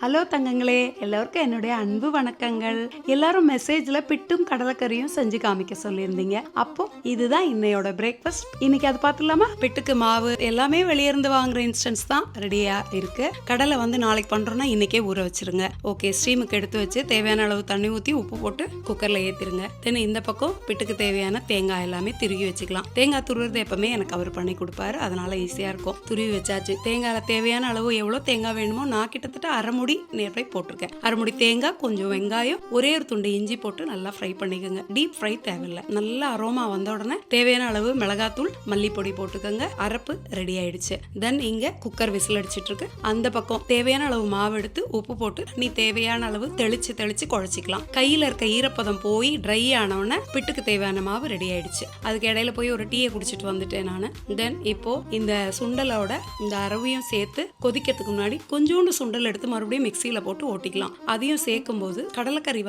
Hello தங்கங்களே, எல்லோருக்கும் என்னுடைய அன்பு வணக்கங்கள். எல்லாரும் மெசேஜ்ல பிட்டும் கடலைக்கறியும் செஞ்சு காமிக்க சொல்லியிருந்தீங்க. அப்போ இதுதான் இன்னையோட பிரேக்ஃபாஸ்ட். இன்னைக்கு அது பார்த்துலாமா? பிட்டுக்கு மாவு எல்லாமே வெளியிருந்து வாங்குற இன்ஸ்டன்ஸ் தான் ரெடியா இருக்கு. கடலை நாளைக்கு பண்றோம்னா இன்னைக்கே ஊற வச்சிருங்க. ஓகே, ஸ்டீமுக்கு எடுத்து வச்சு தேவையான அளவு தண்ணி ஊற்றி உப்பு போட்டு குக்கர்ல ஏத்திருங்க. தென் இந்த பக்கம் பிட்டுக்கு தேவையான தேங்காய் எல்லாமே துருவி வச்சுக்கலாம். தேங்காய் துருவுறது எப்பவுமே எனக்கு அவர் பண்ணி கொடுப்பாரு, அதனால ஈஸியா இருக்கும். துருவி வச்சாச்சு. தேங்காயில தேவையான அளவு எவ்வளோ தேங்காய் வேணுமோ நான் கிட்டத்தட்ட அரை முடி நேர்பை போட்டிருக்கேன். அரைமுடி தேங்காய், கொஞ்சம் வெங்காயம், ஒரே ஒரு துண்டு இஞ்சி போட்டு நல்லா ஃப்ரை பண்ணிக்கோங்க. டீப் ஃப்ரை தேவையில்லை. நல்ல அரோமா வந்த உடனே தேவையான அளவு மிளகாத்தூள், மல்லிப்பொடி போட்டுக்கோங்க. அரப்பு ரெடி ஆயிடுச்சு. தென் இங்க குக்கர் விசில் அடிச்சிட்டு இருக்கு. அந்த பக்கம் தேவையான அளவு மாவு எடுத்து உப்பு போட்டு நீ தேவையான அளவு தெளிச்சு குழச்சிக்கலாம். கையில இருக்க ஈரப்பதம் போய் ட்ரை ஆனவுடனே பிட்டுக்கு தேவையான மாவு ரெடி ஆயிடுச்சு. அதுக்கு இடையில போய் ஒரு டீயை குடிச்சிட்டு வந்துட்டேன் நான். தென் இப்போ இந்த சுண்டலோட இந்த அரவையும் சேர்த்து கொதிக்கிறதுக்கு முன்னாடி கொஞ்சோண்டு சுண்டல் எடுத்து மறுபடியும் மிக்சியில போட்டு ஓட்டிக்கலாம். அதையும் சேர்க்கும் போது கடலைக்கறி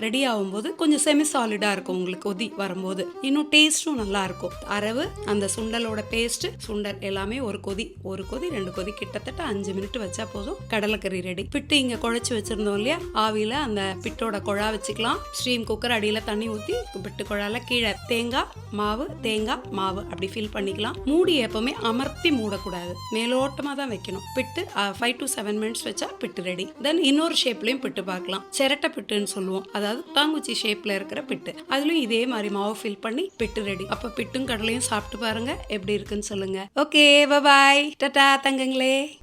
ரெடி ஆகும்போது கொஞ்சம் செமி சாலிடா இருக்கும். உங்களுக்கு கொதி வரும்போது இன்னும் டேஸ்டும் நல்லா இருக்கும். அரவு, அந்த சுண்டலோட பேஸ்ட், சுண்டல் எல்லாமே ஒரு கொதி 2 கொதி கிட்டத்தட்ட 5 மினிட் வச்சா போதும் கடலைக்கறி ரெடி. பிட்டு இங்க குழைச்சு வச்சிருந்தோம் இல்லையா, ஆவியில அந்த பிட்டோட குழா வச்சுக்கலாம். ஸ்டீம் குக்கர் அடியில தண்ணி ஊத்தி பிட்டு குழால கீழே தேங்காய் மாவு அப்படி ஃபில் பண்ணிக்கலாம். மூடி எப்பவுமே அமர்த்தி மூடக்கூடாது, மேலோட்டமா தான் வைக்கணும். பிட்டு 5 to 7 மினிட்ஸ் வச்சா பிட்டு ரெடி. தென் இன்னொரு ஷேப்லயும் பிட்டு பார்க்கலாம். சிரட்டை பிட்டுன்னு சொல்லுவோம், அதாவது தாங்குச்சி ஷேப்ல இருக்கிற பிட்டு. அதுலயும் இதே மாதிரி மாவு ஃபில் பண்ணி பிட்டு ரெடி. அப்ப பிட்டும் கடலையும் சாப்பிட்டு பாருங்க, எப்படி இருக்குன்னு சொல்லுங்க. ஓகே, பை பாய், டாடா தங்கங்களே.